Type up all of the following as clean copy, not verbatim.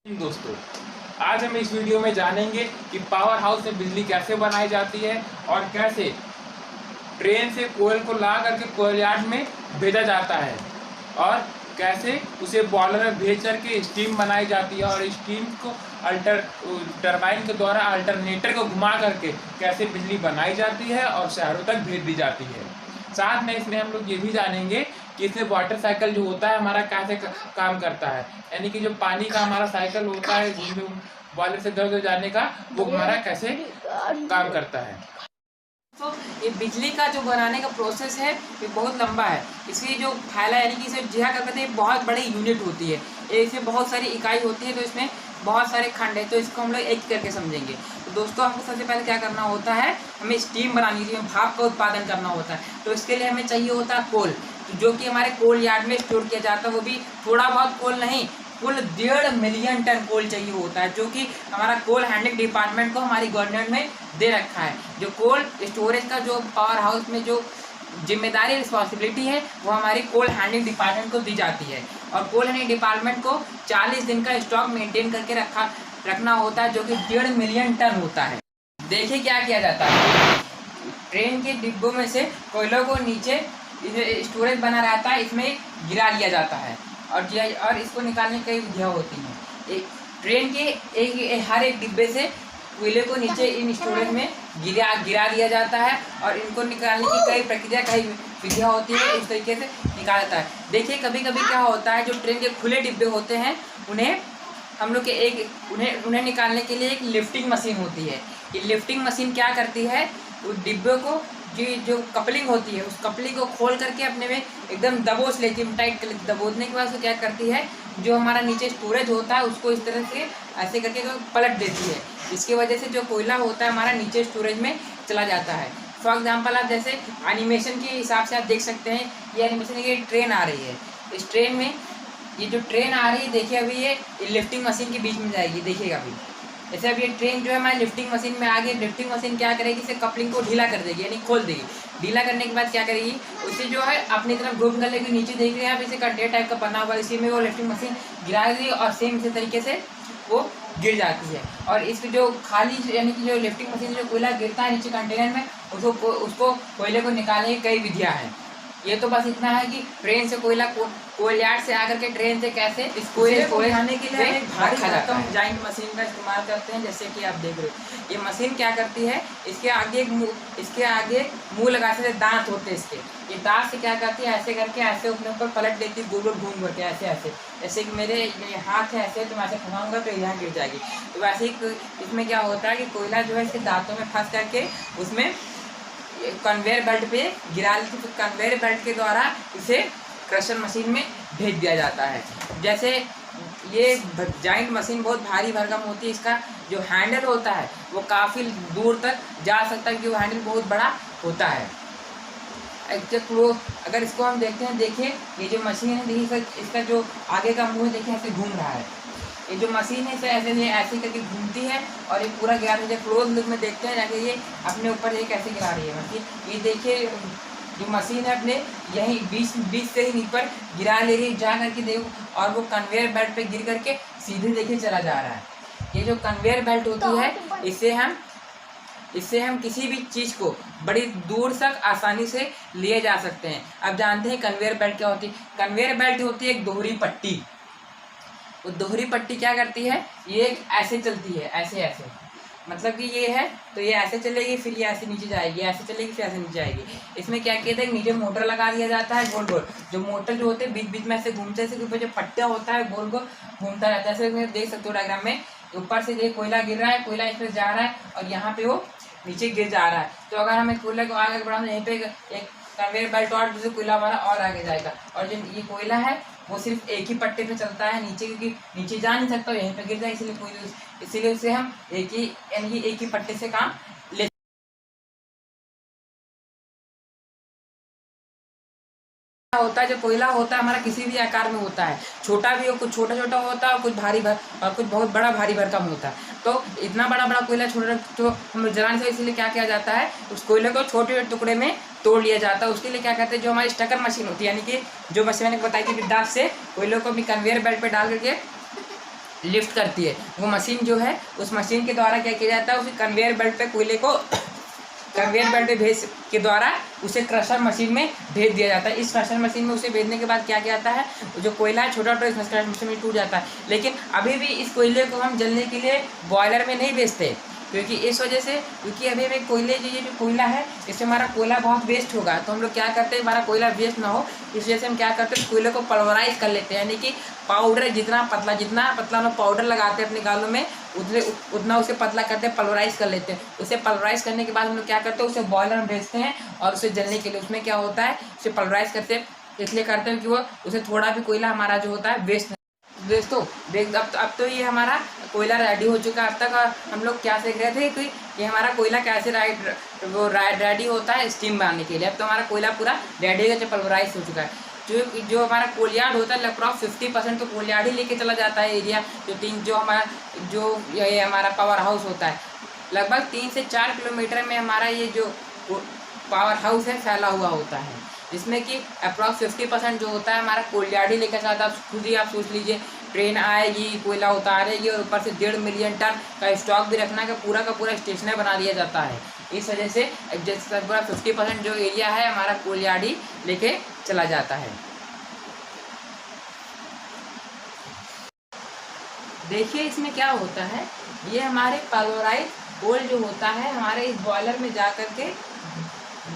दोस्तों, आज हम इस वीडियो में जानेंगे कि पावर हाउस में बिजली कैसे बनाई जाती है और कैसे ट्रेन से कोयल को ला करके कोयल यार्ड में भेजा जाता है और कैसे उसे बॉयलर में भेज करके स्टीम बनाई जाती है और स्टीम को टरबाइन के द्वारा अल्टरनेटर को घुमा करके कैसे बिजली बनाई जाती है और शहरों तक भेज दी जाती है। साथ में इसमें हम लोग ये भी जानेंगे कि इसमें वाटर साइकिल जो होता है हमारा कैसे काम करता है, यानी कि जो पानी का हमारा साइकिल होता है जिसमें बॉयलर से दर्द हो जाने का, वो हमारा कैसे काम करता है। तो ये बिजली का जो बनाने का प्रोसेस है ये बहुत लंबा है। इसकी जो फैला यानी कि इसे जिहा कर कहते हैं बहुत बड़ी यूनिट होती है, इसमें बहुत सारी इकाई होती है, तो इसमें बहुत सारे खंड है, तो इसको हम लोग एक करके समझेंगे। तो दोस्तों, हमको सबसे पहले क्या करना होता है, हमें स्टीम बनानी है, भाप का उत्पादन करना होता है। तो इसके लिए हमें चाहिए होता है कोल, जो कि हमारे कोल यार्ड में स्टोर किया जाता है। वो भी थोड़ा बहुत कोल नहीं, कुल 1.5 मिलियन टन कोल चाहिए होता है, जो कि हमारा कोल हैंडलिंग डिपार्टमेंट को हमारी गवर्नमेंट में दे रखा है। जो कोल स्टोरेज का जो पावर हाउस में जो जिम्मेदारी रिस्पॉन्सिबिलिटी है वो हमारी कोल हैंडलिंग डिपार्टमेंट को दी जाती है। और कोल हैंडलिंग डिपार्टमेंट को 40 दिन का स्टॉक मेंटेन करके रखना होता है, जो कि 1.5 मिलियन टन होता है। देखिए क्या किया जाता है, ट्रेन के डिब्बों में से कोयलों को नीचे स्टोरेज बना रहता है, इसमें गिरा लिया जाता है और इसको निकालने की कई विधियाँ होती हैं। एक ट्रेन के हर एक डिब्बे से कोयले को नीचे इन स्टोरेज में गिरा दिया जाता है और इनको निकालने की कई प्रक्रिया कई विधियाँ होती है, इस तरीके से निकाला जाता है। देखिए कभी कभी क्या होता है, जो ट्रेन के खुले डिब्बे होते हैं उन्हें हम लोग के उन्हें निकालने के लिए एक लिफ्टिंग मशीन होती है। ये लिफ्टिंग मशीन क्या करती है, उस डिब्बे को जो कपलिंग होती है उस कपलिंग को खोल करके अपने में एकदम दबोच लेती है, टाइट दबोचने के बाद वो क्या करती है, जो हमारा नीचे स्टोरेज होता है उसको इस तरह से ऐसे करके पलट देती है। इसकी वजह से जो कोयला होता है हमारा नीचे स्टोरेज में चला जाता है। फॉर एग्जाम्पल आप जैसे एनिमेशन के हिसाब से आप देख सकते हैं, ये एनिमेशन ये ट्रेन आ रही है, इस ट्रेन में ये जो ट्रेन आ रही है देखिए अभी ये लिफ्टिंग मशीन के बीच में जाएगी। देखिएगा अभी जैसे अब ये ट्रेन जो है हमारी लिफ्टिंग मशीन में आ गई, लिफ्टिंग मशीन क्या करेगी, इसे कपलिंग को ढीला कर देगी यानी खोल देगी। ढीला करने के बाद क्या करेगी, उसे जो है अपनी तरफ घूम कर लेगी, नीचे देख रहे हैं आप इसे कंटेनर टाइप का बना हुआ, इसी में वो लिफ्टिंग मशीन गिरा देगी और सेम इसी तरीके से वो गिर जाती है। और इसकी जो खाली यानी कि जो लिफ्टिंग मशीन जो कोयला गिरता है नीचे कंटेनर में, उसको कोयले को निकालने की कई विधियाँ हैं। ये तो बस इतना है कि ट्रेन से कोयला कोयल यार्ड से आकर के ट्रेन से कैसे इस कोयले को उठाने के लिए एक भारी भरकम जाइंट मशीन का इस्तेमाल करते हैं, जैसे कि आप देख रहे हो। ये मशीन क्या करती है, इसके आगे मुंह लगाते से दांत होते हैं इसके, ये दांत से क्या करती है, ऐसे करके ऐसे अपने ऊपर पलट देती है, गोल गोल घूम करके ऐसे जैसे कि मेरे हाथ है ऐसे, तो मैं ऐसे फंसाऊंगा तो यहाँ गिर जाएगी। तो वैसे ही इसमें क्या होता है कि कोयला जो है इसके दांतों में फंस करके उसमें कन्वेयर बेल्ट पे गिरा लेती, तो कन्वेयर बेल्ट के द्वारा इसे क्रशर मशीन में भेज दिया जाता है। जैसे ये जाइंट मशीन बहुत भारी भरकम होती है, इसका जो हैंडल होता है वो काफ़ी दूर तक जा सकता है, क्योंकि वो हैंडल बहुत बड़ा होता है। वो अगर इसको हम देखते हैं, देखिए ये जो मशीन है देखिए इसका जो आगे का मुँह देखिए ऐसे घूम रहा है। ये जो मशीन है ऐसे करके घूमती है और ये पूरा गिरा रही है। क्लोज लुक में देखते हैं जाके ये अपने ऊपर ये कैसे गिरा रही है मशीन। ये देखिए जो मशीन है अपने यहीं 20 से ही ऊपर गिरा ले रही है, जा करके देखो, और वो कन्वेयर बेल्ट पे गिर करके सीधे देखिए चला जा रहा है। ये जो कन्वेयर बेल्ट होती है इससे हम किसी भी चीज़ को बड़ी दूर तक आसानी से लिए जा सकते हैं। अब जानते हैं कन्वेयर बेल्ट क्या होती है। कन्वेयर बेल्ट होती है एक दोहरी पट्टी। वो दोहरी पट्टी क्या करती है, ये ऐसे चलती है, ऐसे मतलब कि ये है तो ये ऐसे चलेगी, फिर ये ऐसे नीचे जाएगी, ऐसे चलेगी, फिर ऐसे नीचे जाएगी। इसमें क्या किया था, नीचे मोटर लगा दिया जाता है गोल गोल, जो मोटर जो होते हैं बीच बीच में ऐसे घूमते हैं, ऊपर जो पट्टा होता है गोल गोल घूमता रहता है। ऐसे देख सकते हो डायग्राम में, ऊपर से ये कोयला गिर रहा है, कोयला इस पर जा रहा है और यहाँ पे वो नीचे गिर जा रहा है। तो अगर हमें कोयला को आगे बढ़ाना, यहीं पे एक कन्वेयर बेल्ट और जिससे कोयला हमारा और आगे जाएगा। और जो ये कोयला है वो सिर्फ एक ही पट्टे पे चलता है नीचे, क्योंकि नीचे जा नहीं सकता, यहीं पे गिर जाए, इसीलिए उसे हम एक ही पट्टे से काम ले होता है। जो कोयला होता है हमारा किसी भी आकार में होता है, छोटा भी हो, कुछ छोटा छोटा होता है और कुछ और कुछ बहुत बड़ा भारी भरकम होता है। तो इतना बड़ा कोयला छोटा तो हम जलाने से, इसलिए क्या किया जाता है, उस कोयले को छोटे छोटे टुकड़े में तोड़ लिया जाता है। उसके लिए क्या कहते हैं, जो हमारी स्टकर मशीन होती है, यानी कि जो मशीन मैंने बताई थी, दांत से कोयले को भी कन्वेयर बेल्ट पे डाल करके लिफ्ट करती है। वो मशीन जो है, उस मशीन के द्वारा क्या किया जाता है, उसे कन्वेयर बेल्ट पे कोयले को कन्वेयर बेल्ट पे भेज के द्वारा उसे क्रशर मशीन में भेज दिया जाता है। इस क्रशर मशीन में उसे भेजने के बाद क्या किया जाता है, जो कोयला है छोटा छोटा इस क्रशर मशीन में टूट जाता है। लेकिन अभी भी इस कोयले को हम जलने के लिए बॉयलर में नहीं भेजते, क्योंकि इस वजह से, क्योंकि अभी भी कोयले ये जो कोयला है, इससे हमारा कोयला बहुत वेस्ट होगा। तो हम लोग क्या करते हैं, हमारा कोयला वेस्ट ना हो, इस वजह से हम क्या करते हैं, कोयले को पल्वराइज कर लेते हैं, यानी कि पाउडर जितना पतला हम पाउडर लगाते हैं अपने गालों में, उतना उसे पतला करते हैं, पल्वराइज कर लेते हैं। उसे पल्वराइज करने के बाद हम लोग क्या करते हैं, उसे बॉयलर में भेजते हैं और उसे जलने के लिए उसमें क्या होता है, उसे पल्वराइज करते हैं, इसलिए करते हैं कि वो उसे थोड़ा भी कोयला हमारा जो होता है वेस्ट। दोस्तों देख, अब तो ये हमारा कोयला रेडी हो चुका है। अब तक हम लोग क्या सीख रहे थे कि ये हमारा कोयला कैसे रेडी होता है स्टीम बनाने के लिए। अब तो हमारा कोयला पूरा रेडी है, पल्वराइज हो चुका है। जो हमारा कोलयार्ड होता है, लगभग 50% तो कोलयार्ड ही लेके चला जाता है एरिया। जो ये हमारा पावर हाउस होता है, लगभग 3 से 4 किलोमीटर में हमारा ये जो पावर हाउस है फैला हुआ होता है, जिसमें कि अप्रॉक्स 50% जो होता है हमारा कोयलाड़ ही लेकर जाता है। आप खुद ही आप सोच लीजिए, ट्रेन आएगी, कोयला उतारेगी और ऊपर से 1.5 मिलियन टन का स्टॉक भी रखना का पूरा स्टेशनरी बना दिया जाता है। इस वजह से पूरा 50% जो एरिया है हमारा कोयलाड़ ही लेके चला जाता है। देखिए इसमें क्या होता है, ये हमारे पल्वराइज कोल जो होता है हमारे इस बॉयलर में जा करके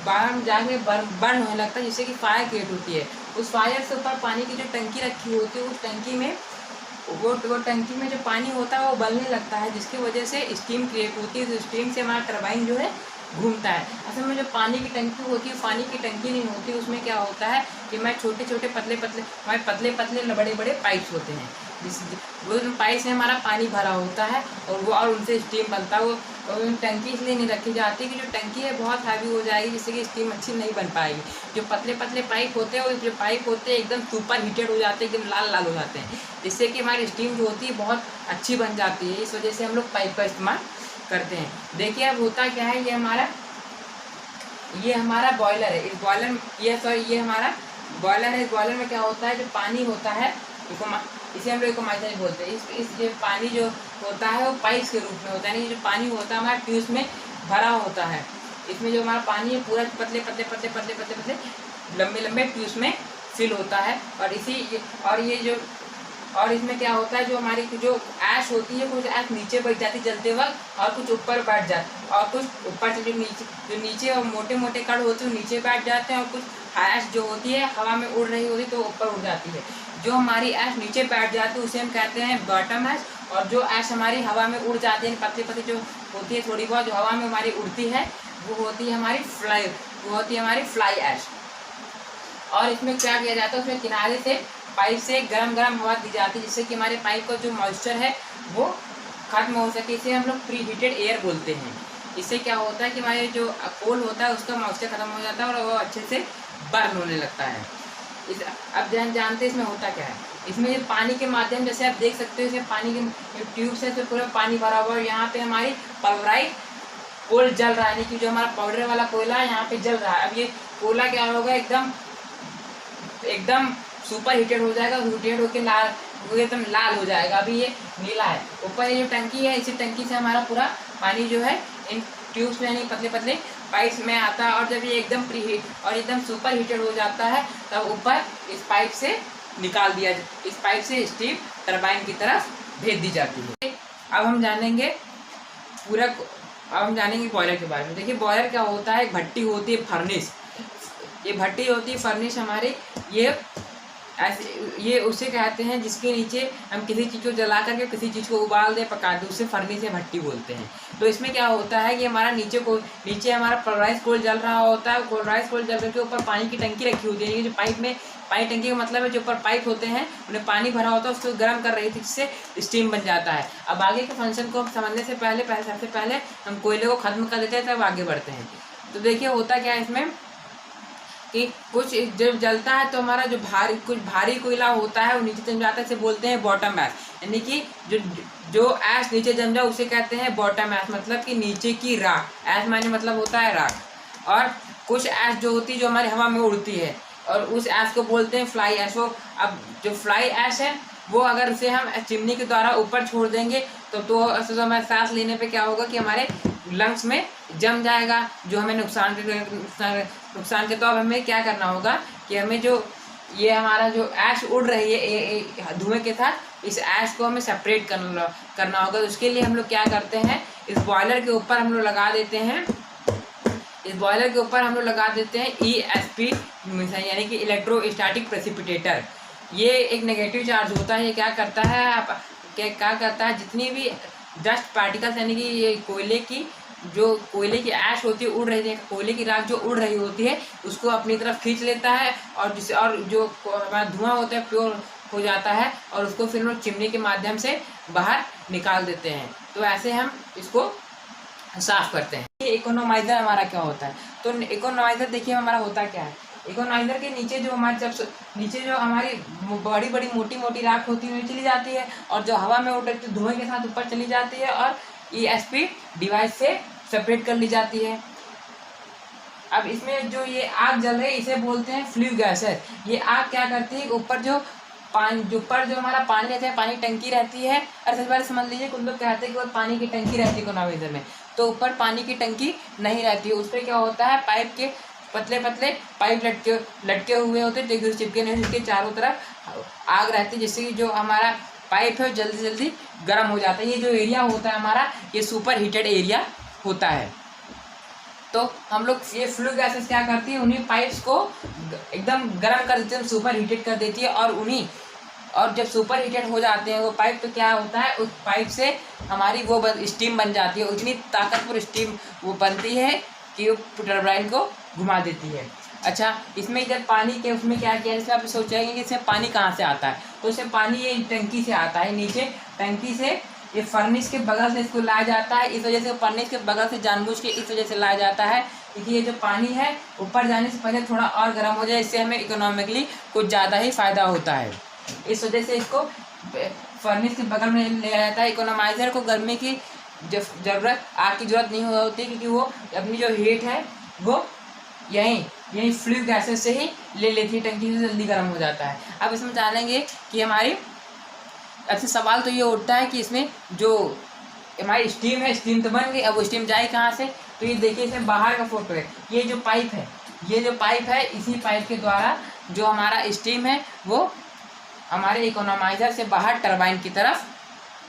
बर्न होने लगता है, जिससे कि फायर क्रिएट होती है। उस फायर से ऊपर पानी की जो टंकी रखी होती है, उस टंकी में वो टंकी में जो पानी होता है वो उबलने लगता है, जिसकी वजह से स्टीम क्रिएट होती है। तो स्टीम से हमारा टरबाइन जो है घूमता है। असल में जो पानी की टंकी होती है, पानी की टंकी नहीं होती, उसमें क्या होता है कि मैं छोटे छोटे पतले बड़े बड़े पाइप्स होते हैं, वो पाइप से हमारा पानी भरा होता है और उनसे स्टीम बनता है। वो टंकी इसलिए नहीं रखी जाती कि जो टंकी है बहुत हैवी हो जाएगी, जिससे कि स्टीम अच्छी नहीं बन पाएगी। जो पतले पाइप होते हैं, वो जो पाइप होते हैं एकदम सुपर हीटेड हो जाते हैं, एकदम लाल हो जाते हैं, जिससे कि हमारी स्टीम जो होती है बहुत अच्छी बन जाती है। इस वजह से हम लोग पाइप का इस्तेमाल करते हैं। देखिए अब होता क्या है, ये हमारा बॉयलर है। इस बॉयलर ये हमारा बॉयलर है। इस बॉयलर में क्या होता है, जो पानी होता है इसे हम लोग इकोमाइजर बोलते हैं। इस जो पानी जो होता है वो पाइप्स के रूप में होता है, यानी जो पानी होता है हमारा ट्यूब्स में भरा होता है। इसमें जो हमारा पानी है पूरा पतले लंबे ट्यूब्स में फिल होता है। और इसमें क्या होता है, जो हमारी जो ऐश होती है, कुछ ऐश नीचे बैठ जाती है जलते वक्त, और कुछ ऊपर बैठ जाती, और कुछ ऊपर से जो नीचे और मोटे कण होते हैं नीचे बैठ जाते हैं, और कुछ ऐश जो होती है हवा में उड़ रही होती है तो ऊपर उड़ जाती है। जो हमारी ऐश नीचे बैठ जाती है उसे हम कहते हैं बॉटम ऐश, और जो ऐश हमारी हवा में उड़ जाती है, पतली जो होती है थोड़ी बहुत जो हवा में हमारी उड़ती है, वो होती है हमारी फ्लाई ऐश। और इसमें क्या किया जाता है, उसमें किनारे से पाइप से गरम हवा दी जाती है, जिससे कि हमारे पाइप का जो मॉइस्चर है वो खत्म हो सके। इसे हम लोग प्री हीटेड एयर बोलते हैं। इससे क्या होता है कि हमारे जो कोल होता है उसका मॉइस्चर खत्म हो जाता है और वो अच्छे से बर्न होने लगता है। अब जानते हैं इसमें होता क्या है। इसमें पानी के माध्यम, जैसे आप देख सकते हो, इसमें पानी के ट्यूब से तो पूरा पानी भरा हुआ है। यहाँ पे हमारी पल्वराइज कोल जल रहा है, यानी कि जो हमारा पाउडर वाला कोयला है यहाँ पे जल रहा है। अब ये कोयला क्या होगा, एकदम सुपर हीटेड हो जाएगा, हीटेड होकर एकदम लाल हो जाएगा। अभी ये नीला है। ऊपर ये जो टंकी है, इसी टंकी से हमारा पूरा पानी जो है इन ट्यूब्स में यानी पतले पाइप्स में आता है। और जब ये एकदम सुपर हीटेड हो जाता है, तब ऊपर इस पाइप से स्टीम टरबाइन की तरफ भेज दी जाती है। अब हम जानेंगे बॉयलर के बारे में। देखिए बॉयलर क्या होता है, एक भट्टी होती है, फर्नेस। ये भट्टी होती है फर्नेस हमारी, ये उसे कहते हैं जिसके नीचे हम किसी चीज़ को जला करके किसी चीज़ को उबाल दे, पका दे, उसे फर्नेस या भट्टी बोलते हैं। तो इसमें क्या होता है कि हमारा नीचे हमारा पल्वराइज कोल जल रहा होता है। पल्वराइज कोल जल करके ऊपर पानी की टंकी रखी होती है। जो पानी टंकी का मतलब है जो ऊपर पाइप होते हैं उन्हें पानी भरा होता है, उसको गर्म कर रही थी, जिससे स्टीम बन जाता है। अब आगे के फंक्शन को समझने से सबसे पहले हम कोयले को खत्म कर देते हैं, तब आगे बढ़ते हैं। तो देखिए होता क्या है इसमें कि कुछ जब जलता है तो हमारा जो कुछ भारी कोयला होता है वो नीचे जम जाता है, इसे बोलते हैं बॉटम ऐश। यानी कि जो ऐश नीचे जम जाए उसे कहते हैं बॉटम ऐश, मतलब कि नीचे की राख। ऐश माने मतलब होता है राख। और कुछ ऐश जो होती है जो हमारी हवा में उड़ती है, और उस ऐश को बोलते हैं फ्लाई ऐश। अब जो फ्लाई ऐश है वो अगर से हम चिमनी के द्वारा ऊपर छोड़ देंगे तो हमें सांस लेने पे क्या होगा कि हमारे लंग्स में जम जाएगा, जो हमें नुकसान के। तो अब हमें क्या करना होगा कि हमें जो ये हमारा जो ऐश उड़ रही है धुएं के साथ, इस ऐश को हमें सेपरेट करना होगा। तो उसके लिए हम लोग क्या करते हैं, इस बॉयलर के ऊपर हम लोग लगा देते हैं ESP यानी कि इलेक्ट्रोस्टैटिक प्रेसिपिटेटर। ये एक नेगेटिव चार्ज होता है। ये क्या करता है जितनी भी डस्ट पार्टिकल्स यानी कि ये कोयले की ऐश होती है उड़ रही है, कोयले की राख जो उड़ रही होती है उसको अपनी तरफ खींच लेता है, और जो हमारा धुआं होता है प्योर हो जाता है, और उसको फिर हम चिमनी के माध्यम से बाहर निकाल देते हैं। तो ऐसे हम इसको साफ करते हैं। ये इकोनोमाइजर हमारा क्या होता है, तो इकोनोमाइजर देखिए हमारा होता क्या है। इकोनोमाइजर के नीचे जो हमारी बड़ी बड़ी मोटी मोटी राख होती है चली जाती है, और जो हवा में उड़ती है धुएं के साथ ऊपर चली जाती है, और ESP डिवाइस से सेपरेट कर ली जाती है। अब इसमें जो ये आग जल रही है इसे बोलते हैं फ्लू गैसेस। ये आग क्या करती है, ऊपर जो हमारा पानी रहता है, पानी टंकी रहती है, और सबसे पहले समझ लीजिए कुछ लोग कहते हैं कि वो पानी की टंकी रहती है इकोनोमाइजर में, तो ऊपर पानी की टंकी नहीं रहती है। उस पर क्या होता है, पाइप के पतले पतले पाइप लटके हुए होते हैं, जो चिपके नहीं, जिसके चारों तरफ आग रहती है, जिससे कि जो हमारा पाइप है जल्दी जल्दी गर्म हो जाता है। ये जो एरिया होता है हमारा, ये सुपर हीटेड एरिया होता है। तो हम लोग ये फ्लू गैसेस क्या करती है, उन्हीं पाइप्स को एकदम गर्म कर देती है, सुपर हीटेड कर देती है, और जब सुपर हीटेड हो जाते हैं वो पाइप, तो क्या होता है, उस पाइप से हमारी वो स्टीम बन जाती है। उतनी ताकतवर स्टीम वो बनती है कि वो टरबाइन को घुमा देती है। अच्छा, इसमें जब पानी के उसमें क्या किया, जैसे आप सोचेंगे कि इसमें पानी कहाँ से आता है, तो इसमें पानी ये टंकी से आता है, नीचे टंकी से ये फर्नेस के बगल से इसको लाया जाता है। इस वजह से फर्नेस के बगल से जानबूझ के इस वजह से लाया जाता है क्योंकि ये जो पानी है ऊपर जाने से पहले थोड़ा और गर्म हो जाए, इससे हमें इकोनॉमिकली कुछ ज़्यादा ही फ़ायदा होता है। इस वजह से इसको फर्नेस के बगल में ले जाता है। इकोनोमाइज़र को गर्मी की ज़रूरत आग की ज़रूरत नहीं होती, क्योंकि वो अपनी जो हीट है वो यहीं फ्लू गैसेस से ही ले लेती है, टंकी से जल्दी गर्म हो जाता है। अब इसमें जानेंगे कि हमारी अच्छा सवाल तो ये उठता है कि इसमें जो हमारी स्टीम है, स्टीम तो बन गई, अब वो स्टीम जाए कहाँ से, तो ये देखिए इसमें बाहर का फोटो है। ये जो पाइप है, इसी पाइप के द्वारा जो हमारा स्टीम है वो हमारे इकोनोमाइज़र से बाहर टरबाइन की तरफ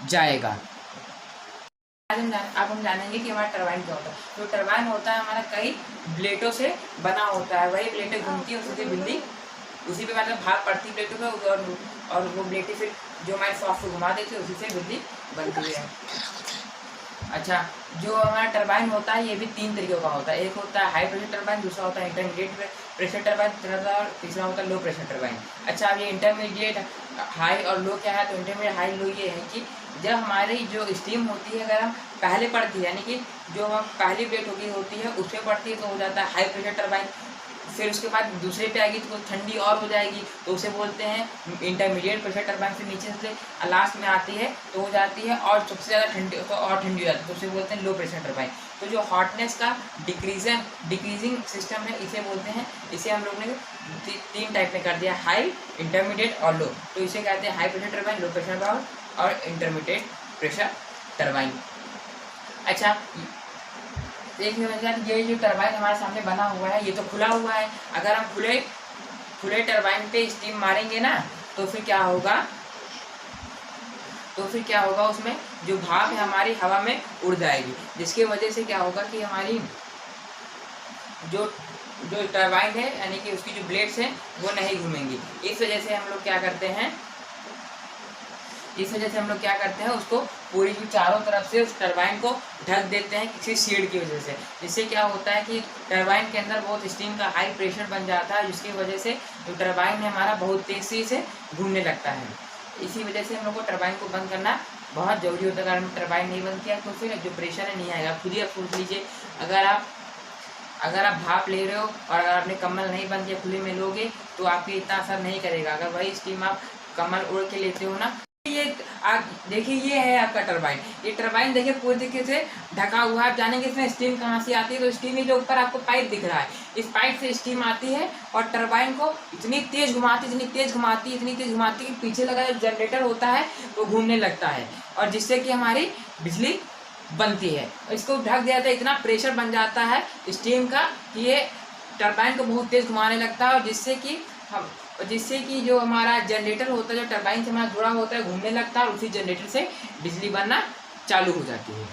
जाएगा। आज हम जानेंगे कि हमारा टरबाइन क्या होता है। तो टरबाइन होता है हमारा कई ब्लेडों से बना होता है, वही ब्लेडें घूमती है, उससे बिजली उसी पे मतलब भाग पड़ती प्लेटों पे, और वो प्लेटें फिर जो हमारे सॉफ्ट को घुमा देते हैं उसी से बिजली बनती है। अच्छा, जो हमारा टरबाइन होता है ये भी 3 तरीकों का होता है। एक होता है हाई प्रेशर टरबाइन, दूसरा होता है इंटरमीडिएट प्रेशर टरबाइन, तीसरा होता है लो प्रेशर टरबाइन। अच्छा, अब ये इंटरमीडिएट हाई और लो क्या है, तो इंटरमीडिएट हाई लो ये है कि जब हमारी जो स्टीम होती है अगर हम पहले पड़ती है, यानी कि जो हम पहली प्लेट होती है उस पर पड़ती है तो हो जाता है हाई प्रेशर टरबाइन। फिर उसके बाद दूसरे पे आएगी तो ठंडी और हो जाएगी तो उसे बोलते हैं इंटरमीडिएट प्रेशर टरबाइन। फिर नीचे से लास्ट में आती है तो हो जाती है और सबसे ज़्यादा ठंडी तो और ठंडी हो जाती है तो उसे बोलते हैं लो प्रेशर टरबाइन। तो जो हॉटनेस का डिक्रीजिंग सिस्टम है इसे बोलते हैं, इसे हम लोग ने 3 टाइप में कर दिया, हाई, इंटरमीडिएट और लो। तो इसे कहते हैं high pressure turbine, low pressure turbine और इंटरमीडिएट प्रेशर टरबाइन। अच्छा, देखिए ये जो टरबाइन हमारे सामने बना हुआ है ये तो खुला हुआ है। अगर हम खुले टरबाइन पे स्टीम मारेंगे ना तो फिर क्या होगा उसमें जो भाप है हमारी हवा में उड़ जाएगी, जिसकी वजह से क्या होगा कि हमारी जो टरबाइन है यानी कि उसकी जो ब्लेड्स हैं वो नहीं घूमेंगी। इस वजह से हम लोग क्या करते हैं उसको पूरी जो चारों तरफ से उस टरबाइन को ढक देते हैं किसी शील्ड की वजह से। जिससे क्या होता है कि टरबाइन के अंदर बहुत स्टीम का हाई प्रेशर बन जाता है, जिसकी वजह से जो टरबाइन है हमारा बहुत तेज़ी से घूमने लगता है। इसी वजह से हम लोग को टरबाइन को बंद करना बहुत ज़रूरी होता है। अगर हम टरबाइन नहीं बंद किया तो फिर जो प्रेशर है नहीं आएगा। खुद ही आप सोच लीजिए, अगर आप भाप ले रहे हो और अगर आपने कम्बल नहीं बंद किया खुले में लोगे तो आपके इतना असर नहीं करेगा। अगर वही स्टीम आप कम्बल ओढ़ के लेते हो ना, ये देखिए ये है आपका टरबाइन। ये टरबाइन देखिए पूरी तरीके से ढका हुआ है। आप जानेंगे इसमें स्टीम कहाँ से आती है, तो स्टीम जो ऊपर आपको पाइप दिख रहा है, इस पाइप से स्टीम आती है और टरबाइन को इतनी तेज घुमाती कि पीछे लगा जो जनरेटर होता है वो घूमने लगता है, और जिससे कि हमारी बिजली बनती है। इसको ढक दिया जाता है, इतना प्रेशर बन जाता है स्टीम का कि ये टरबाइन को बहुत तेज घुमाने लगता है, और जिससे कि जो हमारा जनरेटर होता है, जो टरबाइन से हमारा जुड़ा होता है, घूमने लगता है और उसी जनरेटर से बिजली बनना चालू हो जाती है।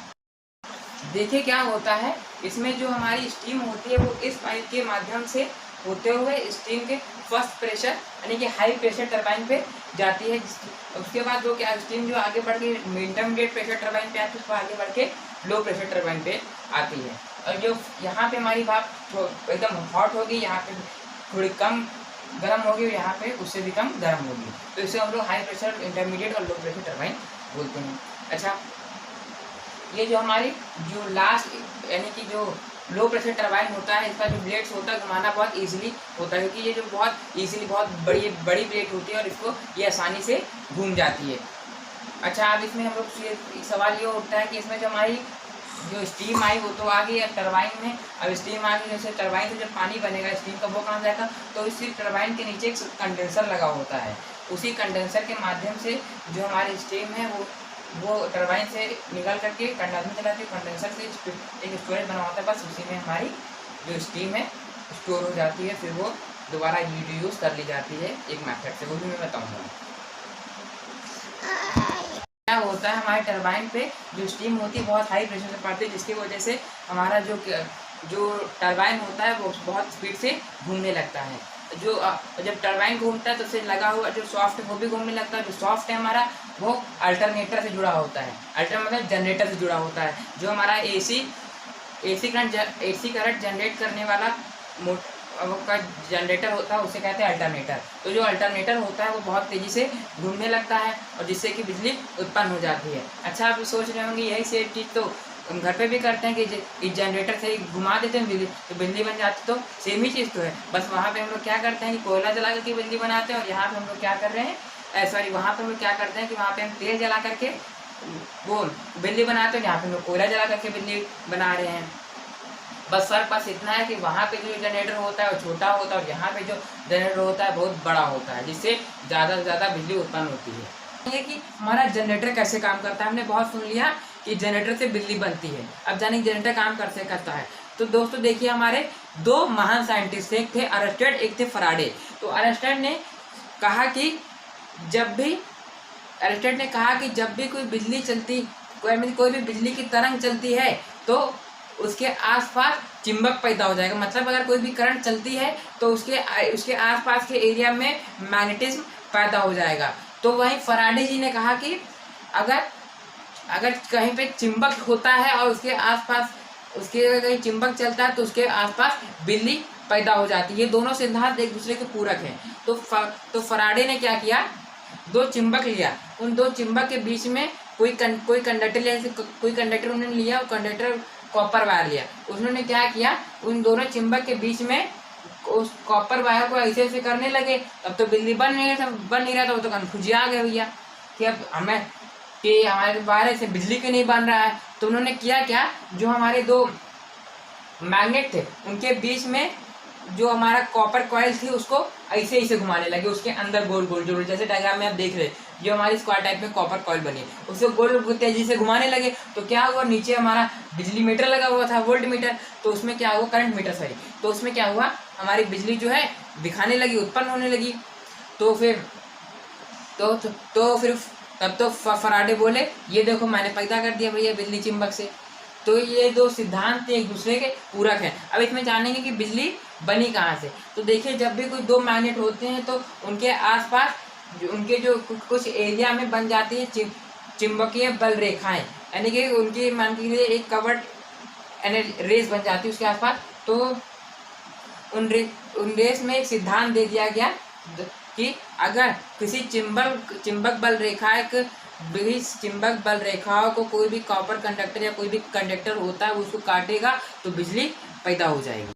देखिए क्या होता है, इसमें जो हमारी स्टीम होती है वो इस पाइप के माध्यम से होते हुए स्टीम के फर्स्ट प्रेशर यानी कि हाई प्रेशर टरबाइन पे जाती है। उसके बाद वो क्या स्टीम जो आगे बढ़ के इंटरमीडिएट प्रेशर टरबाइन पे आती है, उसको आगे बढ़ के लो प्रेशर टरबाइन पे आती है। और जो यहाँ पे हमारी भाप एकदम हॉट होगी, यहाँ पे थोड़ी कम गर्म होगी, यहाँ पे उससे भी कम गर्म होगी, तो इसे हम लोग हाई प्रेशर, इंटरमीडिएट और लो प्रेशर टरबाइन बोलते हैं। अच्छा, ये जो हमारी जो लास्ट यानी कि जो लो प्रेशर टरबाइन होता है, इसका जो ब्लेड्स होता है घुमाना बहुत इजीली होता है, क्योंकि ये जो बहुत इजीली बहुत बड़ी ब्लेड होती है और इसको ये आसानी से घूम जाती है। अच्छा, अब इसमें हम लोग सवाल ये उठता है कि इसमें जो हमारी जो स्टीम आई वो तो आ गई है टरबाइन में। अब स्टीम आ गई, जैसे टरबाइन से जब पानी बनेगा स्टीम का, वो कहाँ जाएगा, तो इसी टरबाइन के नीचे एक कंडेंसर लगा होता है। उसी कंडेंसर के माध्यम से जो हमारी स्टीम है वो टरबाइन से निकल करके कंडेंसर में चलाती है, कंडेंसर से एक स्टोरेज बना होता है, बस उसी में हमारी जो स्टीम है स्टोर हो जाती है, फिर वो दोबारा यूज़ कर ली जाती है एक मेथड से, वो भी मैं बताऊँगा। क्या होता है, हमारे टरबाइन पे जो स्टीम होती है बहुत हाई प्रेशर से पड़ती है, जिसकी वजह से हमारा जो टरबाइन होता है वो बहुत स्पीड से घूमने लगता है। जब टरबाइन घूमता है तो उससे लगा हुआ जो सॉफ्ट है वो भी घूमने लगता है। जो सॉफ्ट है हमारा वो अल्टरनेटर से जुड़ा होता है, अल्टर मतलब जनरेटर से जुड़ा होता है। जो हमारा एसी करंट जनरेट करने वाला का जनरेटर होता है उसे कहते हैं अल्टरनेटर। तो जो अल्टरनेटर होता है वो बहुत तेज़ी से घूमने लगता है और जिससे कि बिजली उत्पन्न हो जाती है। अच्छा, आप सोच रहे होंगे यही सेम चीज़ तो हम घर पे भी करते हैं कि इस जनरेटर से घुमा देते हैं बिजली तो बिजली बन जाती, तो सेम ही चीज़ तो है। बस वहाँ पे हम लोग क्या करते हैं कि कोयला जला करके बिजली बनाते हैं, और यहाँ पे हम लोग क्या कर रहे हैं, सॉरी वहाँ पे हम लोग क्या करते हैं कि वहाँ पे हम तेल जला करके वो बिजली बनाते हैं, यहाँ पे हम लोग कोयला जला करके बिजली बना रहे हैं। बस फर्क बस इतना है कि वहाँ पे जो जनरेटर होता है वो छोटा होता है और यहाँ पे जो जनरेटर होता है बहुत बड़ा होता है, जिससे ज़्यादा से ज़्यादा बिजली उत्पन्न होती है। ये कि हमारा जनरेटर कैसे काम करता है, हमने बहुत सुन लिया कि जनरेटर से बिजली बनती है। अब जाने जनरेटर काम कैसे करता है, तो दोस्तों देखिए हमारे दो महान साइंटिस्ट थे, एक थे अरस्टेड, एक थे फराडे। तो अरस्टेड ने कहा कि जब भी कोई बिजली चलती, कोई भी बिजली की तरंग चलती है तो उसके आसपास चुंबक पैदा हो जाएगा। मतलब अगर कोई भी करंट चलती है तो उसके आसपास के एरिया में मैग्नेटिज्म पैदा हो जाएगा। तो वहीं फराडे जी ने कहा कि अगर कहीं पे चुंबक होता है और उसके आसपास अगर कहीं चुंबक चलता है तो उसके आसपास बिजली पैदा हो जाती है। ये दोनों सिद्धांत एक दूसरे के पूरक हैं। तो फराडे ने क्या किया, दो चुंबक लिया, उन दो चुंबक के बीच में कोई कंडक्टर लिया, कोई कंडक्टर उन्होंने लिया, और कंडक्टर कॉपर वायर लिया। उन्होंने क्या किया, उन दोनों चुंबक के बीच में उस कॉपर वायर को ऐसे करने लगे। अब तो बिजली बन नहीं रहा था, वो तो कन्फ्यूजन आ गया भैया कि अब हमारे वायर से बिजली क्यों नहीं बन रहा है। तो उन्होंने किया क्या, जो हमारे दो मैग्नेट थे उनके बीच में जो हमारा कॉपर कॉइल थी उसको ऐसे घुमाने लगे, उसके अंदर गोल गोल जो जैसे डायग्राम में आप देख रहे, जो हमारी स्क्वायर टाइप में कॉपर कॉइल बनी उसको गोल तेजी से घुमाने लगे। तो क्या हुआ, नीचे हमारा बिजली मीटर लगा हुआ था, वोल्ट मीटर, तो उसमें क्या हुआ, करंट मीटर सॉरी, तो उसमें क्या हुआ, हमारी बिजली जो है दिखाने लगी, उत्पन्न होने लगी। तो फिर तब तो फराडे बोले ये देखो मैंने पैदा कर दिया भैया बिजली चुंबक से। तो ये दो सिद्धांत एक दूसरे के पूरक हैं। अब इसमें जानेंगे कि बिजली बनी कहाँ से। तो देखिए जब भी कोई दो मैग्नेट होते हैं तो उनके आसपास उनके जो कुछ एरिया में बन जाती है चुंबकीय बल रेखाएं, यानी कि उनकी मान के लिए एक कवर्ड रेस बन जाती है उसके आसपास। तो उन रेस में एक सिद्धांत दे दिया गया कि अगर किसी चुंबक बल रेखाओं को कोई भी कॉपर कंडक्टर या कोई भी कंडक्टर होता है वो उसको काटेगा तो बिजली पैदा हो जाएगी।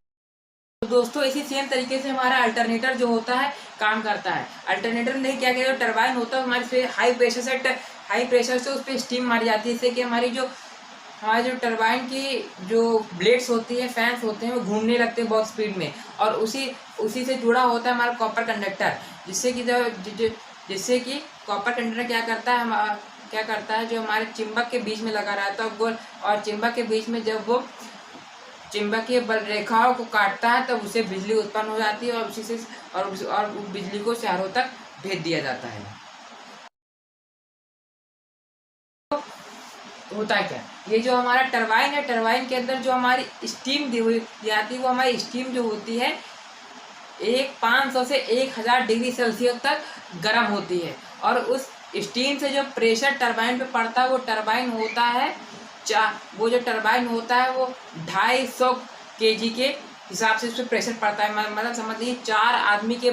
तो दोस्तों इसी सेम तरीके से हमारा अल्टरनेटर जो होता है काम करता है। अल्टरनेटर में क्या किया, टरबाइन होता है हमारे से हाई प्रेशर से उस पर स्टीम मारी जाती है, इससे कि हमारे जो टरबाइन की जो ब्लेड्स होती है, फैंस होते हैं, वो घूमने लगते हैं बहुत स्पीड में, और उसी से जुड़ा होता है हमारा कॉपर कंडक्टर, जिससे कि कॉपर कंडक्टर क्या करता है जो हमारे चिम्बक के बीच में लगा रहता है गोल, और चिम्बक के बीच में जब वो चुंबकीय बल रेखाओं को काटता है तब उसे बिजली उत्पन्न हो जाती है, और उसी से और बिजली को शहरों तक भेज दिया जाता है। होता है क्या, ये जो हमारा टरबाइन है, टरबाइन के अंदर जो हमारी स्टीम दी हुई जाती है, वो हमारी स्टीम जो होती है 500 से 1000 डिग्री सेल्सियस तक गर्म होती है, और उस स्टीम से जो प्रेशर टरबाइन पे पड़ता है वो टरबाइन होता है वो 250 kg के हिसाब से उस पर प्रेशर पड़ता है। मतलब समझ लीजिए 4 आदमी के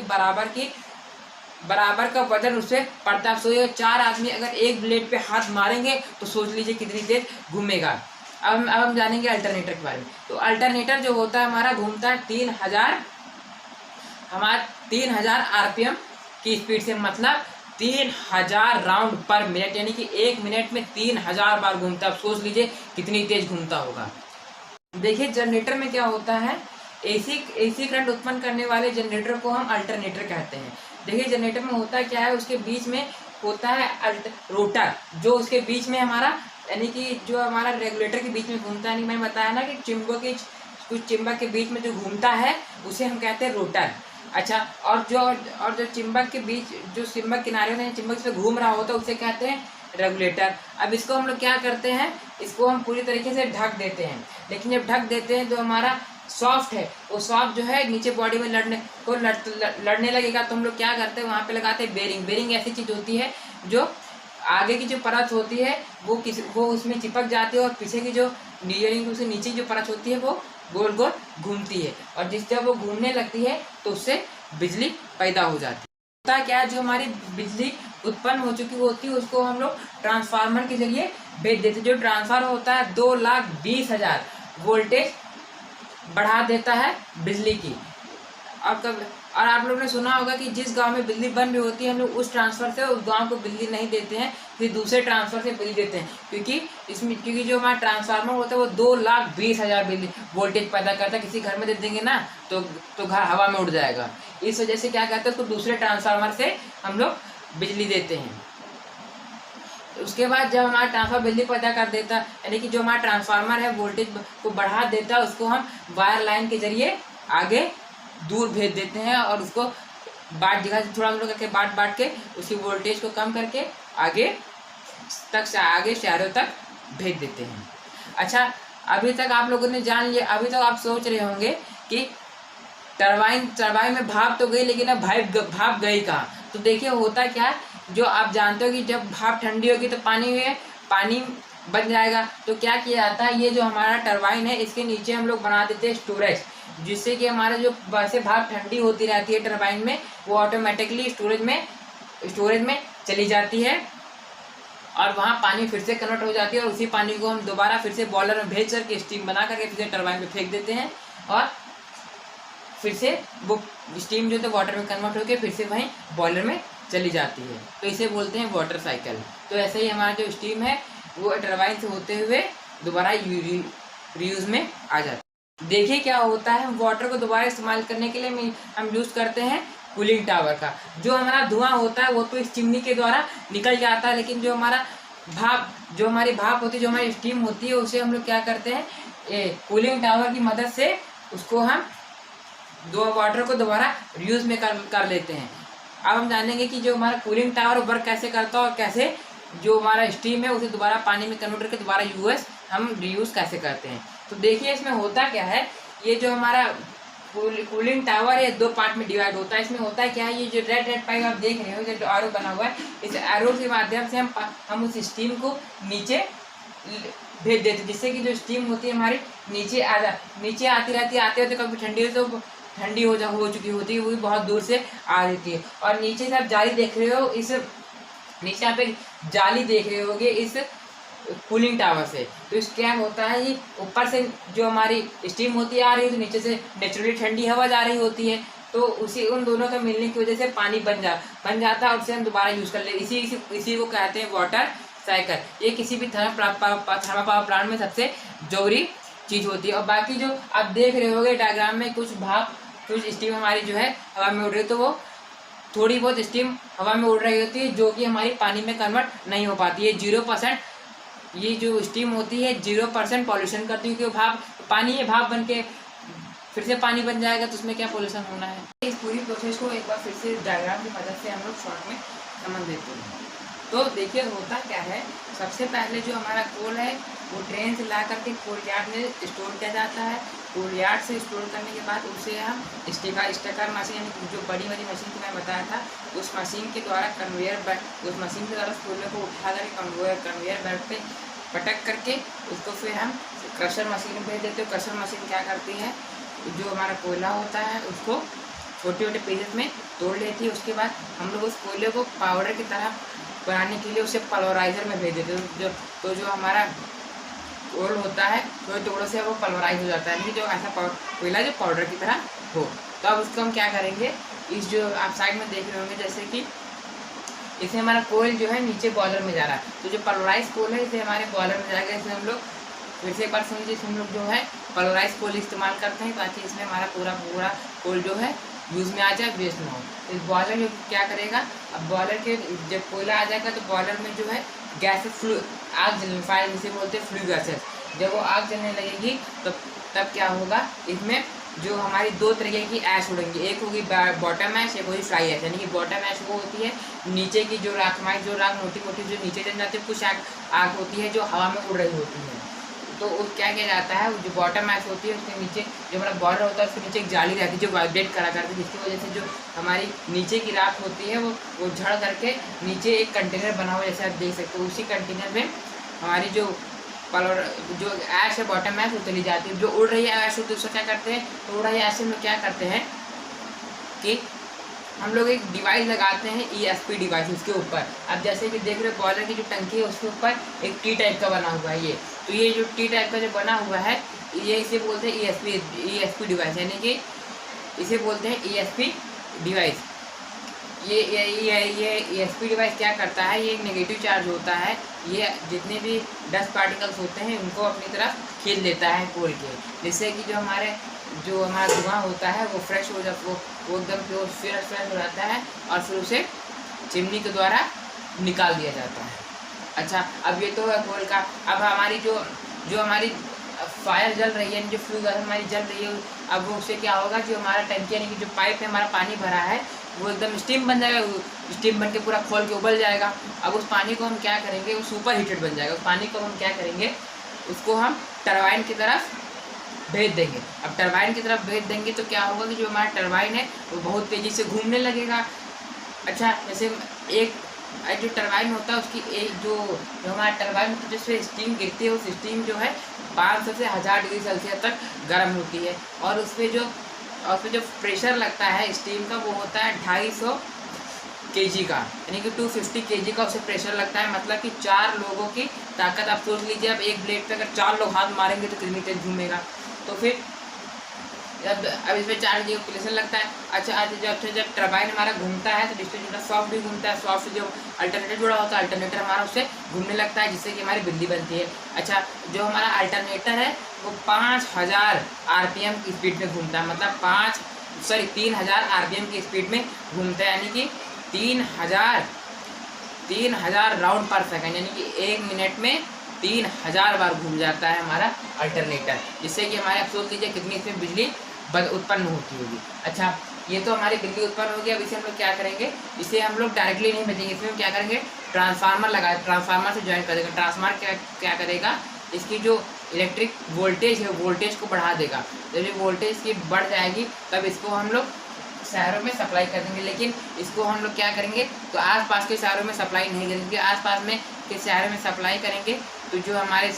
बराबर का वजन उससे पड़ता है। सोचिए 4 आदमी अगर एक ब्लेड पे हाथ मारेंगे तो सोच लीजिए कितनी तेज घूमेगा। अब हम जानेंगे अल्टरनेटर के बारे में। तो अल्टरनेटर जो होता है हमारा घूमता है 3000 RPM की स्पीड से, मतलब 3000 राउंड पर मिनट, यानी कि 1 मिनट में 3000 बार घूमता है। अब सोच लीजिए कितनी तेज घूमता होगा। देखिए जनरेटर में क्या होता है, एसी करंट उत्पन्न करने वाले जनरेटर को हम अल्टरनेटर कहते हैं। देखिए जनरेटर में होता क्या है, उसके बीच में होता है रोटर, जो उसके बीच में हमारा यानी कि जो हमारा रेगुलेटर के बीच में घूमता है। यानी मैंने बताया ना कि कुछ चिम्बक के बीच में जो घूमता है उसे हम कहते हैं रोटर। अच्छा, और जो चिम्बक के बीच जो चिम्बक किनारे में चिम्बक से घूम रहा होता है उसे कहते हैं रेगुलेटर। अब इसको हम लोग क्या करते हैं, इसको हम पूरी तरीके से ढक देते हैं, लेकिन जब ढक देते हैं तो हमारा सॉफ्ट है, वो सॉफ्ट जो है नीचे बॉडी में लड़ने लगेगा, तो हम लोग क्या करते हैं वहाँ पे लगाते हैं बेरिंग। बेरिंग ऐसी चीज़ होती है जो आगे की जो परत होती है वो उसमें चिपक जाती है, और पीछे की जो उसके नीचे की जो परत होती है वो गोल गोल घूमती है, और जब वो घूमने लगती है तो उससे बिजली पैदा हो जाती है। होता क्या है, जो हमारी बिजली उत्पन्न हो चुकी होती है उसको हम लोग ट्रांसफार्मर के जरिए भेज देते हैं। जो ट्रांसफार्मर होता है 2,20,000 वोल्टेज बढ़ा देता है बिजली की। और आप लोगों ने सुना होगा कि जिस गांव में बिजली बन रही होती है हम लोग उस ट्रांसफर से उस गांव को बिजली नहीं देते हैं, फिर दूसरे ट्रांसफर से बिजली देते हैं, क्योंकि जो हमारा ट्रांसफार्मर होता है वो 2,20,000 बिजली वोल्टेज पैदा करता है। किसी घर में दे देंगे ना तो घर हवा में उड़ जाएगा। इस वजह से क्या कहते हैं, उसको दूसरे ट्रांसफार्मर से हम लोग बिजली देते हैं। उसके बाद जब हमारा ट्रांसफार्मर बिजली पैदा कर देता है, यानी कि जो हमारा ट्रांसफार्मर है वोल्टेज को बढ़ा देता है, उसको हम वायर लाइन के जरिए आगे दूर भेज देते हैं, और उसको जगह से थोड़ा करके बांट के उसकी वोल्टेज को कम करके आगे शहरों तक भेज देते हैं। अच्छा, अभी तक आप लोगों ने जान लिया। अभी तक आप सोच रहे होंगे कि टरबाइन में भाप तो गई, लेकिन अब भाप गई कहाँ। तो देखिए होता क्या है, जो आप जानते हो कि जब भाप ठंडी होगी तो पानी बन जाएगा। तो क्या किया जाता है, ये जो हमारा टरबाइन है इसके नीचे हम लोग बना देते हैं स्टोरेज, जिससे कि हमारा जो वैसे भाप ठंडी होती रहती है टरबाइन में वो ऑटोमेटिकली स्टोरेज में चली जाती है, और वहाँ पानी फिर से कन्वर्ट हो जाती है, और उसी पानी को हम दोबारा फिर से बॉयलर में भेज करके स्टीम बना करके फिर से टरबाइन में फेंक देते हैं, और फिर से वो स्टीम जो है वाटर में कन्वर्ट होकर फिर से वहीं बॉयलर में चली जाती है। तो इसे बोलते हैं वाटर साइकिल। तो ऐसे ही हमारा जो स्टीम है वो टरबाइन से होते हुए दोबारा रीयूज में आ जाता है। देखिए क्या होता है, वाटर को दोबारा इस्तेमाल करने के लिए हम यूज़ करते हैं कूलिंग टावर का। जो हमारा धुआं होता है वो तो इस चिमनी के द्वारा निकल जाता है, लेकिन जो हमारी भाप होती है, जो हमारी स्टीम होती है, उसे हम लोग क्या करते हैं, कूलिंग टावर की मदद से उसको हम वाटर को दोबारा रीयूज में कर लेते हैं। अब हम जानेंगे कि जो हमारा कूलिंग टावर वर्क कैसे करता है, और कैसे जो हमारा स्टीम है उसे दोबारा पानी में कन्वर्ट करके दोबारा हम रीयूज कैसे करते हैं। तो देखिए इसमें होता क्या है, ये जो हमारा कूलिंग टावर है 2 पार्ट में डिवाइड होता है। इसमें होता है क्या है, ये जो रेड पाइप आप देख रहे हो, जो एरो बना हुआ है, इस एरो के माध्यम से हम उस स्टीम को नीचे भेज देते हैं, जिससे कि जो स्टीम होती है हमारी नीचे आती रहती है। आते होते कभी ठंडी हो चुकी होती है, वो भी बहुत दूर से आ जाती है। और नीचे से आप जाली देख रहे हो, इस नीचे आप एक जाली देख रहे होगे इस कूलिंग टावर से। तो इस क्या होता है, ये ऊपर से जो हमारी स्टीम होती आ रही है, तो नीचे से नेचुरली ठंडी हवा जा रही होती है, तो उन दोनों का मिलने की वजह से पानी बन जाता है, और उसे हम दोबारा यूज़ कर ले। इसी को कहते हैं वाटर साइकिल, ये किसी भी थर्मल पावर प्लांट में सबसे जरूरी चीज़ होती है। और बाकी जो आप देख रहे होंगे डायग्राम में कुछ भाप, कुछ स्टीम हमारी जो है हवा में उड़ रही है, तो वो थोड़ी बहुत स्टीम हवा में उड़ रही होती है जो कि हमारी पानी में कन्वर्ट नहीं हो पाती है। 0%, ये जो स्टीम होती है 0% पॉल्यूशन करती है, क्योंकि भाप पानी है, भाप बन के फिर से पानी बन जाएगा तो उसमें क्या पॉल्यूशन होना है। इस पूरी प्रोसेस को एक बार फिर से डायग्राम की मदद से हम लोग शॉर्ट में समझ लेते हैं। तो देखिए होता क्या है, सबसे पहले जो हमारा कोल है वो ट्रेन से ला करके कोल यार्ड में स्टोर किया जाता है। कोल यार्ड से स्टोर करने के बाद उसे हम स्टेकर मशीन, यानी जो बड़ी वाली मशीन को मैं बताया था, उस मशीन के द्वारा उस मशीन के द्वारा कोयले को उठा करके कन्वेयर बेल्ट पे पटक करके उसको फिर हम क्रशर मशीन में भेज देते हो। क्रशर मशीन क्या करती है, जो हमारा कोयला होता है उसको छोटे छोटे पीसेस में तोड़ लेती है। उसके बाद हम लोग उस कोयले को पाउडर की तरह बनाने के लिए उसे पल्वराइजर में भेज देते हैं। जो हमारा कोल होता है थोड़े टुकड़ों से वो पल्वराइज हो जाता है, यानी जो ऐसा कोयला जो पाउडर की तरह हो। तो अब उसको हम क्या करेंगे, इस जो आप साइड में देख रहे होंगे, जैसे कि इसे हमारा कोयल जो है नीचे बॉयलर में जा रहा है, तो जो पल्वराइज कोल है इसे हमारे बॉयलर में जाएगा। इसमें हम लोग फिर से एक बार समझिए, इसमें हम लोग जो है पल्वराइज कोल इस्तेमाल करते हैं ताकि इसमें हमारा पूरा कोल जो है यूज़ में आ जाए, वेस्ट ना हो। इस बॉयलर जो क्या करेगा, अब बॉयलर के जब कोयला आ जाएगा तो बॉयलर में जो है गैस आग जलने फायर जिसे बोलते हैं फ्लू गैसेस, जब वो आग जलने लगेगी तो तब क्या होगा, इसमें जो हमारी दो तरीके की ऐश उड़ेंगी, एक होगी बॉटम ऐश, एक होगी फ्राई ऐश। यानी कि बॉटम ऐश वो होती है नीचे की जो राख मोटी मोटी जो नीचे जल जाती है, कुछ आग होती है जो हवा में उड़ रही होती है। तो उस क्या किया जाता है, जो बॉटम ऐश होती है उसके नीचे जो हमारा बॉयलर होता है उसके नीचे एक जाली रहती है जो वाइब्रेट करा करती है, जिसकी वजह से जो हमारी नीचे की राख होती है वो झड़ करके नीचे एक कंटेनर बना हुआ, जैसे आप देख सकते हो। उसी कंटेनर में हमारी जो ऐश है, बॉटम ऐश, वो चली जाती है। जो उड़ रही है ऐश होती है उसको क्या करते हैं, तो उड़ रही ऐश में क्या करते हैं कि हम लोग एक डिवाइस लगाते हैं, ESP डिवाइस उसके ऊपर। अब जैसे कि देख रहे हो बॉयलर की जो टंकी है उसके ऊपर एक टी टाइप का बना हुआ है तो ये जो टी टाइप का जो बना हुआ है ये इसे बोलते हैं ESP डिवाइस, यानी कि इसे बोलते हैं ESP डिवाइस। ये ESP डिवाइस क्या करता है, ये एक नेगेटिव चार्ज होता है, ये जितने भी डस्ट पार्टिकल्स होते हैं उनको अपनी तरफ खींच लेता है कोल के, जिससे कि जो हमारा धुआं होता है वो फ्रेश हो जाता, वो एकदम प्योर फ्रेश हो जाता है और फिर उसे चिमनी के द्वारा निकाल दिया जाता है। अच्छा, अब ये तो है कोल का। अब हमारी जो हमारी फायर जल रही है, जो फ्लू गैस हमारी जल रही है, अब उससे क्या होगा, जो हमारा टंकी यानी कि जो पाइप है हमारा पानी भरा है वो एकदम स्टीम बन जाएगा, स्टीम बन के पूरा खोल के उबल जाएगा। अब उस पानी को हम क्या करेंगे, वो सुपर हीटेड बन जाएगा। उस पानी को हम क्या करेंगे, उसको हम टरबाइन की तरफ भेज देंगे। अब टरबाइन की तरफ भेज देंगे तो क्या होगा कि जो हमारा टरबाइन है वो बहुत तेज़ी से घूमने लगेगा। अच्छा, जैसे एक जो टरबाइन होता है उसकी एक जो हमारा टरबाइन होता है जिससे स्टीम गिरती है, उस स्टीम जो है 500 से 1000 डिग्री सेल्सियस तक गर्म होती है और उस पर जो प्रेशर लगता है स्टीम का वो होता है 250 kg का, यानी कि 250 kg का उसे प्रेशर लगता है। मतलब कि 4 लोगों की ताकत। आप सोच लीजिए, अब एक ब्लेड पे अगर 4 लोग हाथ मारेंगे तो कितनी तेज घूमेगा। तो फिर अब इसमें 4 kg का प्रेशर लगता है। अच्छा, जब टरबाइन हमारा घूमता है तो डिस्ट्रीब्यूटर सॉफ्ट भी घूमता है, सॉफ्ट जो अल्टरनेटर जुड़ा होता है, अल्टरनेटर हमारा उससे घूमने लगता है जिससे कि हमारी बिजली बनती है। अच्छा, जो हमारा अल्टरनेटर है वो 5000 RPM की स्पीड में घूमता है, मतलब 3000 RPM की स्पीड में घूमता है, यानी कि 3000 राउंड पर सेकंड, यानी कि 1 मिनट में 3000 बार घूम जाता है हमारा अल्टरनेटर, जिससे कि हमारे आप सोच लीजिए कितनी इसमें बिजली उत्पन्न होती होगी। अच्छा, ये तो हमारी बिजली उत्पन्न होगी। अब इसे हम लोग क्या करेंगे, इसे हम लोग डायरेक्टली नहीं भेजेंगे, इसमें हम क्या करेंगे, ट्रांसफार्मर से ज्वाइन कर देंगे। ट्रांसफार्मर क्या करेगा, इसकी जो इलेक्ट्रिक वोल्टेज है वोल्टेज को बढ़ा देगा। जब ये वोल्टेज की बढ़ जाएगी तब इसको हम लोग शहरों में सप्लाई कर देंगे। लेकिन इसको हम लोग क्या करेंगे, तो आसपास के शहरों में सप्लाई नहीं करेंगे। आसपास में के शहरों में सप्लाई करेंगे तो जो हमारे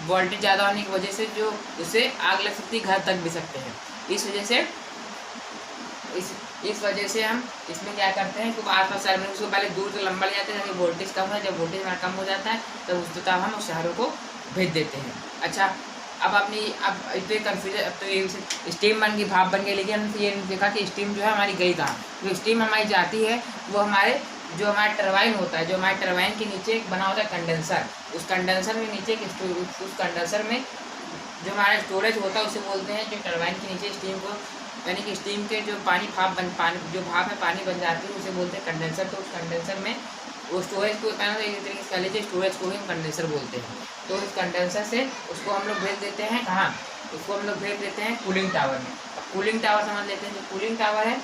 वोल्टेज ज़्यादा होने की वजह से जो उसे आग लग सकती है, घर तक भी सकते हैं। इस वजह से हम इसमें क्या करते हैं, क्योंकि आसपास शहर में उसको पहले दूर से लंबा ले जाते हैं ताकि वोल्टेज कम हो। जब वोल्टेज हमारा कम हो जाता है तो तब हम उस शहरों को भेज देते हैं। अच्छा, अब इतने कन्फ्यूजन, अब तो ये स्टीम बन गई, भाप बन गई, लेकिन हमने ये देखा कि स्टीम जो है हमारी गई कहाँ। जो स्टीम हमारी जाती है वो हमारे जो हमारा टरबाइन होता है, जो हमारे टरबाइन के नीचे एक बना होता है कंडेंसर, उस कंडेंसर में नीचे उस कंडेंसर में जो हमारा स्टोरेज होता है उसे बोलते हैं, जो टरबाइन के नीचे स्टीम को यानी कि स्टीम के जो पानी जो भाप में पानी बन जाती है उसे बोलते हैं कंडेंसर। तो उस कंडेंसर में वो स्टोरेज को पहले तो एक तरीके से कह लीजिए स्टोरेज को ही हम कंडेंसर बोलते हैं। तो इस कंडेंसर से उसको हम लोग भेज देते हैं कहाँ, उसको हम लोग भेज देते हैं कूलिंग टावर में। अब कूलिंग टावर समझ लेते हैं, जो कूलिंग टावर है,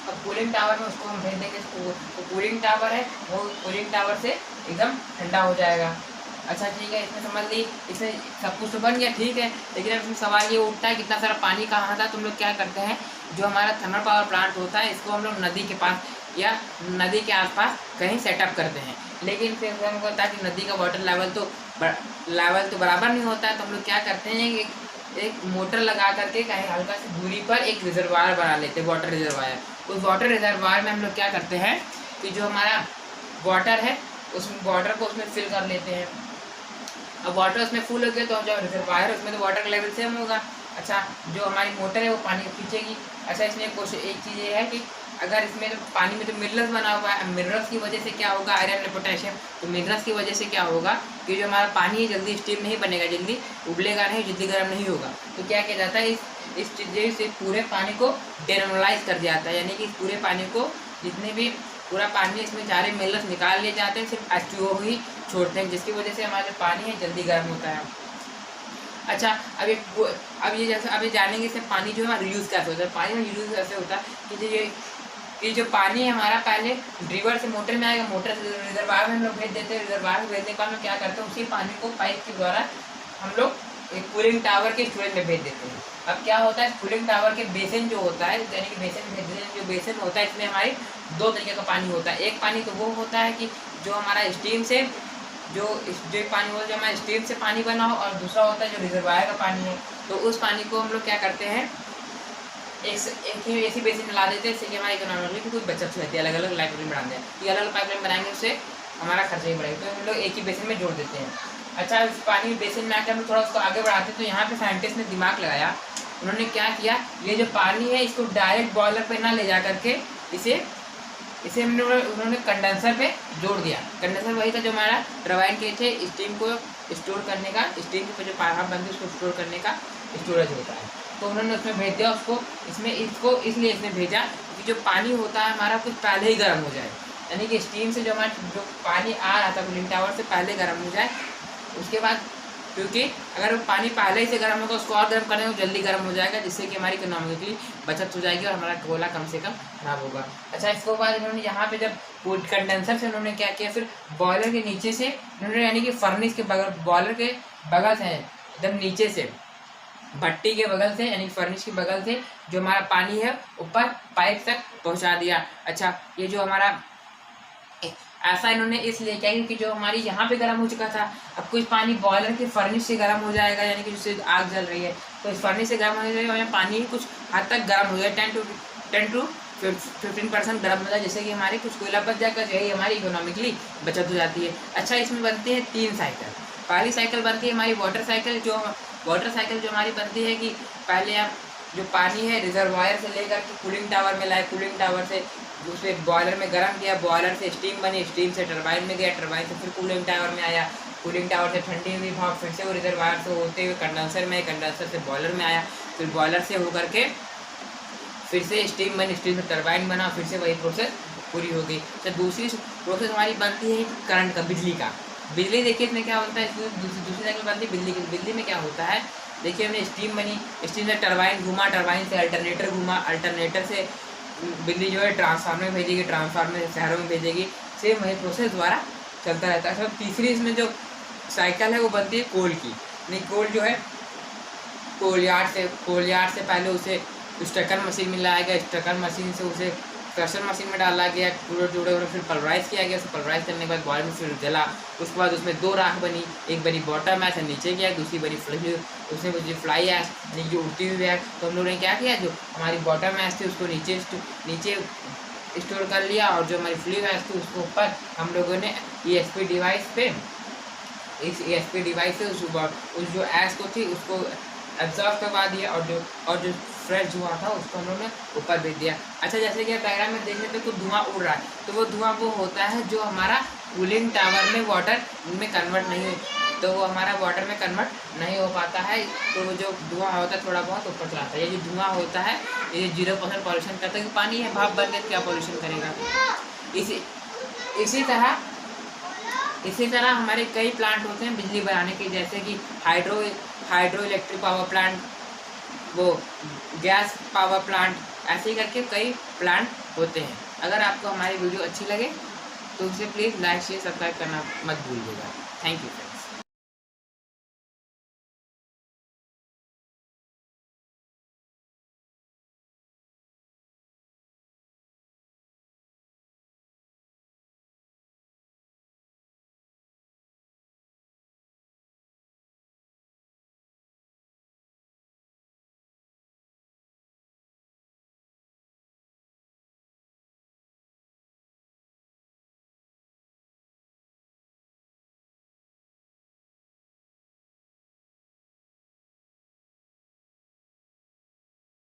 अब कूलिंग टावर में उसको हम भेज देंगे, तो कूलिंग टावर है वो कूलिंग टावर से एकदम ठंडा हो जाएगा। अच्छा ठीक है, इसमें समझ ली, इसमें सब कुछ तो बन गया, ठीक है, लेकिन अब इसमें सवाल ये उठता है कितना सारा पानी कहाँ था। तुम लोग क्या करते हैं, जो हमारा थर्मल पावर प्लांट होता है इसको हम लोग नदी के पास या नदी के आसपास कहीं सेटअप करते हैं, लेकिन फिर हमको होता है कि नदी का वाटर लेवल तो बराबर नहीं होता है। तो हम लोग क्या करते हैं, एक मोटर लगा करके कहीं हल्का सी दूरी पर एक रिजर्वायर बना लेते हैं, वाटर रिजर्वायर। उस वाटर रिजर्वायर में हम लोग क्या करते हैं कि जो हमारा वाटर है उस वाटर को उसमें फिल कर लेते हैं। अब वाटर उसमें फुल हो गया तो जो रिजर्वायर है उसमें तो वाटर का लेवल सेम होगा। अच्छा, जो हमारी मोटर है वो पानी खींचेगी। अच्छा, इसमें एक चीज़ ये है कि अगर इसमें तो पानी में तो मिनरल्स बना हुआ है, मिनरल्स की वजह से क्या होगा, आयरन और पोटेशियम, तो मिनरल्स की वजह से क्या होगा कि जो हमारा पानी है जल्दी स्टीम नहीं बनेगा, जल्दी उबलेगा नहीं, जल्दी गर्म नहीं होगा। तो क्या किया जाता है, इस चीज़ से पूरे पानी को डेनोलाइज कर दिया जाता है, यानी कि पूरे पानी को जितने भी पूरा पानी इसमें सारे मिनरल्स निकाल लिए जाते हैं, सिर्फ H2O ही छोड़ते हैं, जिसकी वजह से हमारा जो पानी है जल्दी गर्म होता है। अच्छा, अब ये जानेंगे इसमें पानी जो है रीयूज़ कैसे होता है। पानी में रीयूज़ कैसे होता है कि जो पानी है हमारा पहले ड्रिवर से मोटर में आएगा, मोटर से रिजर्वायर में हम लोग भेज देते हैं, रिजर्वायर में भेजने के बाद हम क्या करते हैं, उसी पानी को पाइप के द्वारा हम लोग एक कूलिंग टावर के स्टोरेज में भेज देते हैं। अब क्या होता है, कूलिंग टावर के बेसिन जो होता है, यानी कि बेसिन होता है, इसमें हमारी दो तरीके का पानी होता है। एक पानी तो वो होता है कि जो हमारा स्टीम से जो पानी होता है जो हमारा स्टीम से पानी बना हो, और दूसरा होता है जो रिजर्वायर का पानी है। तो उस पानी को हम लोग क्या करते हैं, एक ही ऐसी बेसिन में ला देते हैं, इससे कि हमारी इकोनॉमी की कोई बचत रहती है, अलग अलग पाइपलाइन बनाते हैं। ये अलग अलग पाइपलाइन बनाएंगे उससे हमारा खर्चा ही बढ़ेगा, तो हम लोग एक ही बेसिन में जोड़ देते हैं। अच्छा, इस पानी बेसिन में आकर हम थोड़ा उसको आगे बढ़ाते हैं। तो यहाँ पे साइंटिस्ट ने दिमाग लगाया, उन्होंने क्या किया, ये जो पानी है इसको डायरेक्ट बॉयलर पे ना ले जा करके इसे उन्होंने कंडेंसर पे जोड़ दिया। कंडेंसर वही था जो हमारा टरबाइन के थे स्टीम को स्टोर करने का, स्टीम के जो भाप बनती है उसको स्टोर करने का स्टोरेज होता है। तो उन्होंने उसमें भेज दिया उसको, इसको इसलिए इसने भेजा कि जो पानी होता है हमारा कुछ पहले ही गर्म हो जाए, यानी कि स्टीम से जो हमारा जो पानी आ रहा था कूलिंग टावर से पहले गर्म हो जाए। उसके बाद क्योंकि अगर वो पानी पहले ही से गर्म होगा उसको और गर्म करने में जल्दी गर्म हो जाएगा, जिससे कि हमारी इकोनॉमिकली बचत हो जाएगी और हमारा कोयला कम से कम खराब होगा। अच्छा, इसके बाद इन्होंने यहाँ पे जब कंडेंसर से उन्होंने क्या किया, फिर बॉयलर के नीचे से उन्होंने यानी कि फर्नेस के बगल, बॉयलर के बगल से एकदम नीचे से भट्टी के बगल से यानी फर्नेस के बगल से जो हमारा पानी है ऊपर पाइप तक पहुँचा दिया। अच्छा, ये जो हमारा ऐसा इन्होंने इसलिए किया क्योंकि जो हमारी यहाँ पे गर्म हो चुका था, अब कुछ पानी बॉयलर के फर्नेस से गर्म हो जाएगा, यानी कि जिससे आग जल रही है तो इस फर्नेस से गर्म हो जाएगा और पानी कुछ हद तक गर्म हो जाए, 10 to 15% गर्म हो जाए, जिससे कि हमारी कुछ कोयला बच जाएगा, यही हमारी इकोनॉमिकली बचत हो जाती है। अच्छा, इसमें बनती है 3 साइकिल। पहली साइकिल बनती है हमारी वाटर साइकिल जो हमारी बनती है कि पहले आप जो पानी है रिजर्वायर से लेकर के कूलिंग टावर में लाए, कूलिंग टावर से दूसरे बॉयलर में गर्म किया, बॉयलर से स्टीम बनी, स्टीम से टरबाइन में गया, टरबाइन से फिर कूलिंग टावर में आया, कूलिंग टावर से ठंडी हुई भाप फिर से वो रिजर्वायर से होते हुए कंडेंसर में, कंडेंसर से बॉयलर में आया, फिर बॉयलर से होकर के फिर से स्टीम बनी, स्टीम से टरबाइन बना, फिर से वही प्रोसेस पूरी हो गई। तो दूसरी प्रोसेस हमारी बनती है करंट का, बिजली का। बिजली देखिए इसमें क्या होता है, दूसरी साइकिल बनती है बिजली की। बिजली में क्या होता है, देखिए हमने स्टीम बनी, स्टीम से टरबाइन घूमा, टरबाइन से अल्टरनेटर घूमा, अल्टरनेटर से बिजली जो है ट्रांसफार्मर में भेजेगी, ट्रांसफार्मर से शहरों में भेजेगी, सेम वही प्रोसेस द्वारा चलता रहता है। सब तीसरी इसमें जो साइकिल है वो बनती है कोल की। नहीं, कोल जो है कोलयार्ड से पहले उसे स्टकर मशीन में लाया गया, स्टकर मशीन से उसे क्रशर मशीन में डाला गया, पूरे जोड़े फिर पल्वराइज किया गया। उसे पल्वराइज करने के बाद बॉयल में फिर जला, उसके बाद उसमें 2 राख बनी, एक बनी बॉटम ऐश नीचे गया, दूसरी बनी उसमें जो फ्लाई ऐश यानी जो उड़ती हुई है। तो हम लोगों ने क्या किया, जो हमारी बॉटम ऐश थी उसको नीचे स्टोर कर लिया, और जो हमारी फ्ली ऐश थी उसको ऊपर हम लोगों ने ESP डिवाइस पे, इस ESP डिवाइस से उस जो ऐश को थी उसको एब्जॉर्ब करवा दिया और जो फ्रेश धुआं था उसको हम लोग ने ऊपर भेज दिया। अच्छा, जैसे कि आप डायग्राम में देख लेते हैं कुछ धुआं उड़ रहा है, तो वो धुआं वो होता है जो हमारा कूलिंग टावर में वाटर में कन्वर्ट नहीं हो, तो वो हमारा वाटर में कन्वर्ट नहीं हो पाता है, तो वो जो धुआं होता है थोड़ा बहुत ऊपर चला आता है। ये जो धुआं होता है ये 0% पॉल्यूशन करता है, पानी है भाप बन के क्या पॉल्यूशन करेगा। इसी तरह हमारे कई प्लांट होते हैं बिजली बनाने के, जैसे कि हाइड्रो इलेक्ट्रिक पावर प्लांट, वो गैस पावर प्लांट, ऐसे ही करके कई प्लांट होते हैं। अगर आपको हमारी वीडियो अच्छी लगे तो उसे प्लीज़ लाइक शेयर सब्सक्राइब करना मत भूलिएगा। Thank you.